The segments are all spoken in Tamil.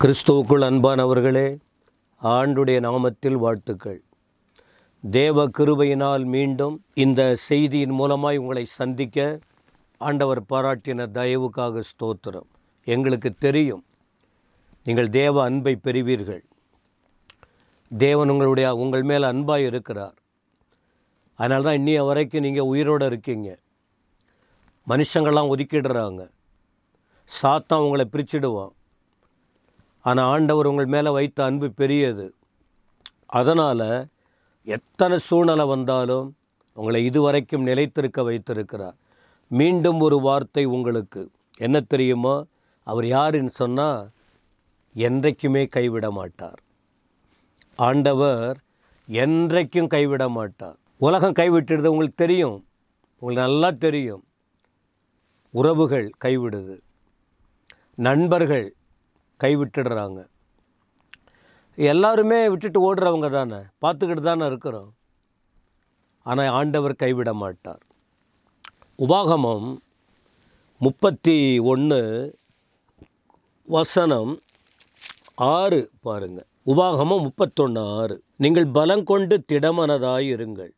கிறிஸ்துவுக்குள் அன்பானவர்களே, ஆண்டுடைய நாமத்தில் வாழ்த்துக்கள். தேவ கிருபையினால் மீண்டும் இந்த செய்தியின் மூலமாய் உங்களை சந்திக்க ஆண்டவர் பாராட்டின தயவுக்காக ஸ்தோத்திரம். எங்களுக்கு தெரியும் நீங்கள் தேவ அன்பை பெறுவீர்கள். தேவன் உங்கள் மேல் அன்பாய் இருக்கிறார். அதனால தான் இன்னைய வரைக்கும் நீங்கள் உயிரோடு இருக்கீங்க. மனுஷங்கள்லாம் ஒதுக்கிடுறாங்க, சாத்தான் உங்களை பிரிச்சிடுவான். ஆனால் ஆண்டவர் உங்கள் மேலே வைத்த அன்பு பெரியது. அதனால் எத்தனை சூழ்நிலை வந்தாலும் உங்களை இதுவரைக்கும் நிலைத்திருக்க வைத்திருக்கிறார். மீண்டும் ஒரு வார்த்தை உங்களுக்கு என்ன தெரியுமா? அவர் யாருன்னு சொன்னால், என்றைக்குமே கைவிட மாட்டார். ஆண்டவர் என்றைக்கும் கைவிட மாட்டார். உலகம் கைவிட்டுடுது, உங்களுக்கு தெரியும், உங்களுக்கு நல்லா தெரியும். உறவுகள் கைவிடுது, நண்பர்கள் கைவிட்டுடுறாங்க. எல்லாருமே விட்டுட்டு ஓடுறவங்க தானே, பார்த்துக்கிட்டு தானே இருக்கிறோம். ஆனால் ஆண்டவர் கைவிட மாட்டார். உபாகமம் 31:6 பாருங்கள். உபாகமம் 31:6, நீங்கள் பலங்கொண்டு திடமனதாயிருங்கள்,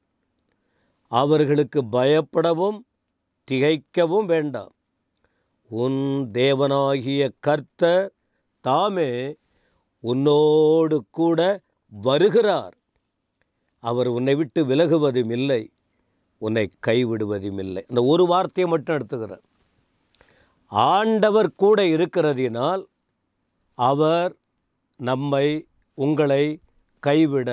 அவர்களுக்கு பயப்படவும் திகைக்கவும் வேண்டாம். உன் தேவனாகிய கர்த்தர் தாமே உன்னோடு கூட வருகிறார். அவர் உன்னை விட்டு விலகுவதும் இல்லை, உன்னை கைவிடுவதும் இல்லை. இந்த ஒரு வார்த்தையை மட்டும் எடுத்துக்கிறார். ஆண்டவர் கூட இருக்கிறதினால் அவர் உங்களை கைவிட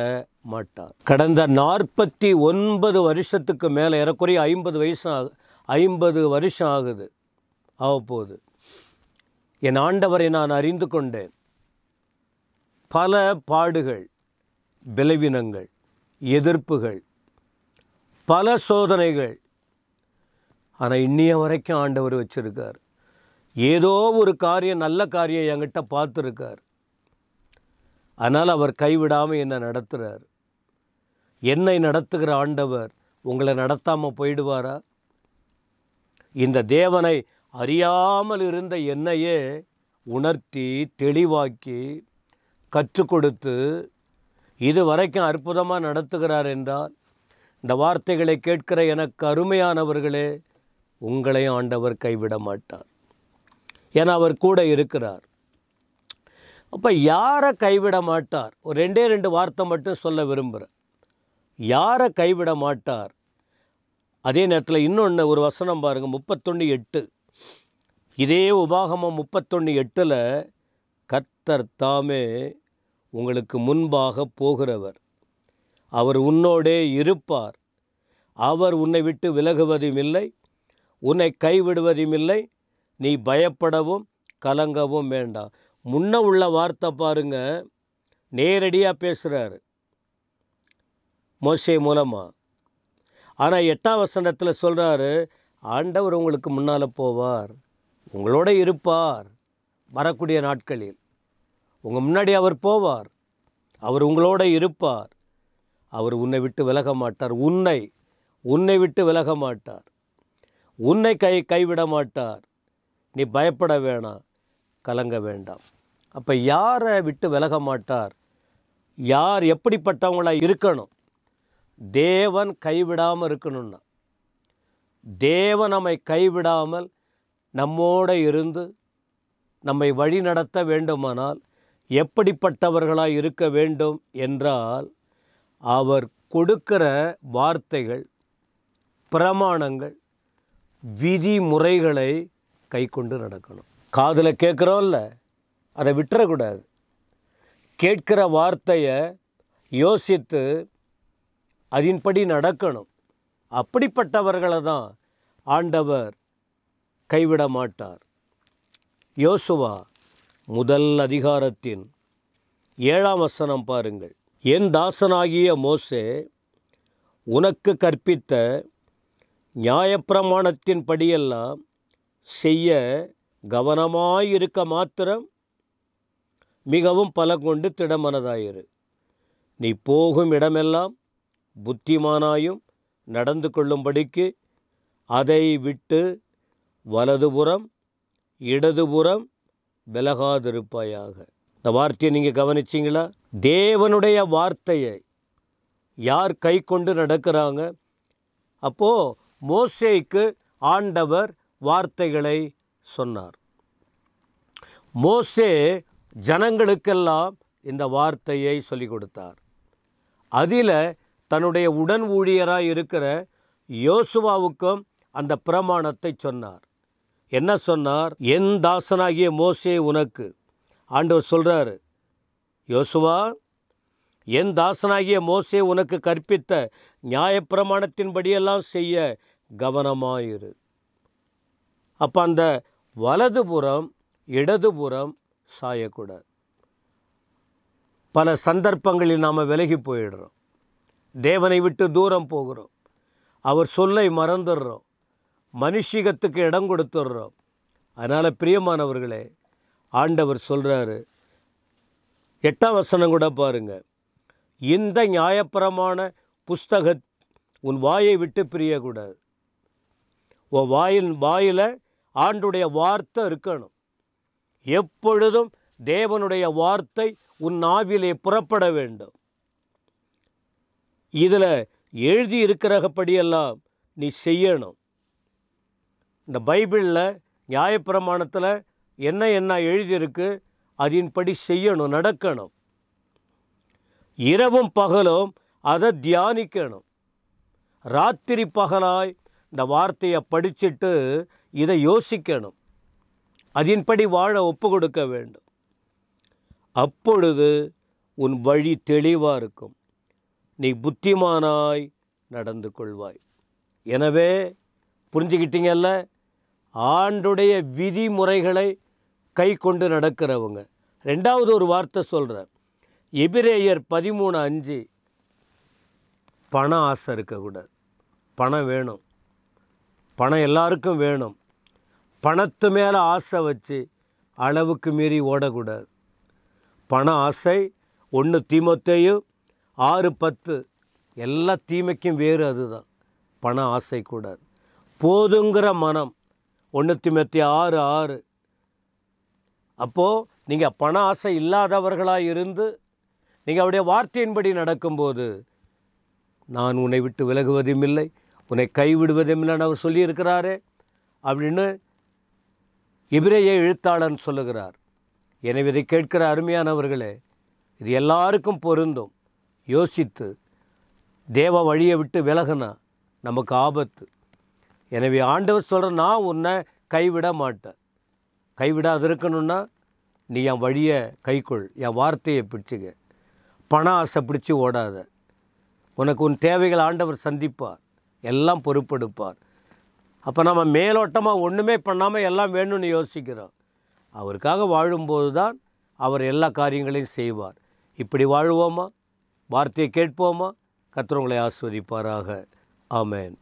மாட்டார். கடந்த 49 வருஷத்துக்கு மேலே, ஏறக்குறைய 50 வருஷம் ஆகுது, ஆகப்போகுது. என் ஆண்டவரை நான் அறிந்து கொண்டேன். பல பாடுகள், பலவீனங்கள், எதிர்ப்புகள், பல சோதனைகள். ஆனால் இன்னைய வரைக்கும் ஆண்டவர் வச்சுருக்கார். ஏதோ ஒரு காரியம், நல்ல காரியம் என்கிட்ட பார்த்துருக்கார். அதனால் அவர் கைவிடாமல் என்னை நடத்துகிறார். என்னை நடத்துகிற ஆண்டவர் உங்களை நடத்தாமல் போயிடுவாரா? இந்த தேவனை அறியாமல் இருந்த என்னையே உணர்த்தி தெளிவாக்கி கற்றுக் கொடுத்து இது வரைக்கும் அற்புதமாக நடத்துகிறார் என்றால், இந்த வார்த்தைகளை கேட்கிற எனக்கு அருமையானவர்களே, உங்களையும் ஆண்டவர் கைவிட மாட்டார். ஏன்னா அவர் கூட இருக்கிறார். அப்போ யாரை கைவிட மாட்டார்? ஒரு 2 வார்த்தை மட்டும் சொல்ல விரும்புகிறேன். யாரை கைவிட மாட்டார்? அதே நேரத்தில் இன்னொன்று ஒரு வசனம் பாருங்கள், 31:8. இதே உபாகமம் 31:8, கர்த்தர் தாமே உங்களுக்கு முன்பாக போகிறவர், அவர் உன்னோடே இருப்பார், அவர் உன்னை விட்டு விலகுவதும் இல்லை, உன்னை கைவிடுவதும் இல்லை, நீ பயப்படவும் கலங்கவும் வேண்டாம். முன்ன உள்ள வார்த்தை பாருங்க, நேரடியாக பேசுகிறாரு மோசே மூலமாக. ஆனால் 8ஆம் வசனத்தில் சொல்கிறாரு, ஆண்டவர் உங்களுக்கு முன்னால் போவார், உங்களோட இருப்பார். வரக்கூடிய நாட்களில் உங்கள் முன்னாடி அவர் போவார், அவர் உங்களோட இருப்பார், அவர் உன்னை விட்டு விலக மாட்டார், உன்னை விட்டு விலக மாட்டார், உன்னை கைவிட மாட்டார். நீ பயப்பட வேணாம், கலங்க வேண்டாம். அப்போ யாரை விட்டு விலக மாட்டார்? யார் எப்படிப்பட்டவங்களாக இருக்கணும்? தேவன் கைவிடாமல் இருக்கணும்னா, தேவன் நம்மை கைவிடாமல் நம்மோடு இருந்து நம்மை வழி நடத்த வேண்டுமானால் எப்படிப்பட்டவர்களாக இருக்க வேண்டும் என்றால், அவர் கொடுக்கிற வார்த்தைகள், பிரமாணங்கள், விதிமுறைகளை கை கொண்டு நடக்கணும். காதில் கேட்குறோம்ல, அதை விட்டுறக்கூடாது. கேட்கிற வார்த்தையை யோசித்து அதன்படி நடக்கணும். அப்படிப்பட்டவர்களை தான் ஆண்டவர் கைவிட மாட்டார். யோசுவா 1 வசனம் பாருங்கள். என் தாசனாகிய மோசே உனக்கு கற்பித்த நியாயப்பிரமாணத்தின் படியெல்லாம் செய்ய கவனமாயிருக்க மாத்திரம் மிகவும் பலங்கொண்டு திடமனதாயிரு. நீ போகும் இடமெல்லாம் புத்திமானாயும் நடந்து கொள்ளும்படிக்கு அதை விட்டு வலதுபுறம் இடதுபுறம் விலகாதிருப்பாயாக. இந்த வார்த்தையை நீங்கள் கவனிச்சிங்களா? தேவனுடைய வார்த்தையை யார் கை கொண்டு நடக்கிறாங்க? அப்போது மோசேக்கு ஆண்டவர் வார்த்தைகளை சொன்னார். மோசே ஜனங்களுக்கெல்லாம் இந்த வார்த்தையை சொல்லிக் கொடுத்தார். அதில் தன்னுடைய உடன் ஊழியராக இருக்கிற யோசுவாவுக்கும் அந்த பிரமாணத்தை சொன்னார். என்ன சொன்னார்? என் தாசனாகிய மோசே உனக்கு, ஆண்டவர் சொல்கிறாரு, யோசுவா, என் தாசனாகிய மோசே உனக்கு கற்பித்த நியாயப்பிரமாணத்தின்படியெல்லாம் செய்ய கவனமாயிரு. அப்போ அந்த வலதுபுறம் இடதுபுறம் சாயக்கூடாது. பல சந்தர்ப்பங்களில் நாம் விலகி போயிடுறோம், தேவனை விட்டு தூரம் போகிறோம், அவர் சொல்லை மறந்துடுறோம், மனுஷிகத்துக்கு இடம் கொடுத்துடுறோம். அதனால் பிரியமானவர்களே, ஆண்டவர் சொல்கிறாரு, 8ஆம் வசனம் கூட பாருங்கள், இந்த நியாயப்பிரமாண புஸ்தக உன் வாயை விட்டு பிரியக்கூடாது. உன் வாயில் ஆண்டுடைய வார்த்தை இருக்கணும். எப்பொழுதும் தேவனுடைய வார்த்தை உன் நாவிலே புறப்பட வேண்டும். இதில் எழுதி இருக்கிறபடியெல்லாம் நீ செய்யணும். இந்த பைபிளில் நியாயப்பிரமாணத்தில் என்ன எழுதியிருக்கு அதன்படி செய்யணும், நடக்கணும். இரவும் பகலும் அதை தியானிக்கணும். ராத்திரி பகலாய் இந்த வார்த்தையை படிச்சுட்டு இதை யோசிக்கணும். அதன்படி வாழ ஒப்பு கொடுக்க வேண்டும். அப்பொழுது உன் வழி தெளிவாக இருக்கும், நீ புத்திமானாய் நடந்து கொள்வாய். எனவே புரிஞ்சுக்கிட்டீங்கல்ல, ஆண்டுடைய விதிமுறைகளை கை கொண்டு நடக்கிறவங்க. 2வது ஒரு வார்த்தை சொல்கிறேன், எபிரேயர் 13:5, பண ஆசை இருக்கக்கூடாது. பணம் வேணும், பணம் எல்லாருக்கும் வேணும். பணத்து மேலே ஆசை வச்சு அளவுக்கு மீறி ஓடக்கூடாது. பண ஆசை 1 தீமோத்தேயு 6:10 எல்லா தீமைக்கும் வேறு அதுதான். பண ஆசை கூடாது. போதுங்கிற மனம் 1 தீமோத்தேயு 6:6. அப்போது நீங்கள் பண ஆசை இல்லாதவர்களாக இருந்து நீங்கள் அவருடைய வார்த்தையின்படி நடக்கும்போது, நான் உன்னை விட்டு விலகுவதும் இல்லை, உன்னை கைவிடுவதும் இல்லைன்னு அவர் சொல்லியிருக்கிறாரே அப்படின்னு எபிரேய எழுத்தாளன் சொல்லுகிறார். எனவே இதை கேட்கிற அருமையானவர்களே, இது எல்லாருக்கும் பொருந்தும். யோசித்து தேவ வழியை விட்டு விலகுனா நமக்கு ஆபத்து. எனவே ஆண்டவர் சொல்கிற, நான் உன்னை கைவிட மாட்டேன். கைவிடாது இருக்கணும்னா நீ என் வழியை கைக்கொள், என் வார்த்தையை பிடிச்சிக்க, பண ஆசை பிடிச்சி ஓடாத. உனக்கு உன் தேவைகள் ஆண்டவர் சந்திப்பார், எல்லாம் பொறுப்பெடுப்பார். அப்போ நம்ம மேலோட்டமாக ஒன்றுமே பண்ணாமல் எல்லாம் வேணும்னு யோசிக்கிறோம். அவருக்காக வாழும்போது தான் அவர் எல்லா காரியங்களையும் செய்வார். இப்படி வாழுவோமா? வார்த்தையை கேட்போமா? கர்த்தர் உங்களை ஆசீர்வதிப்பாராக. ஆமென்.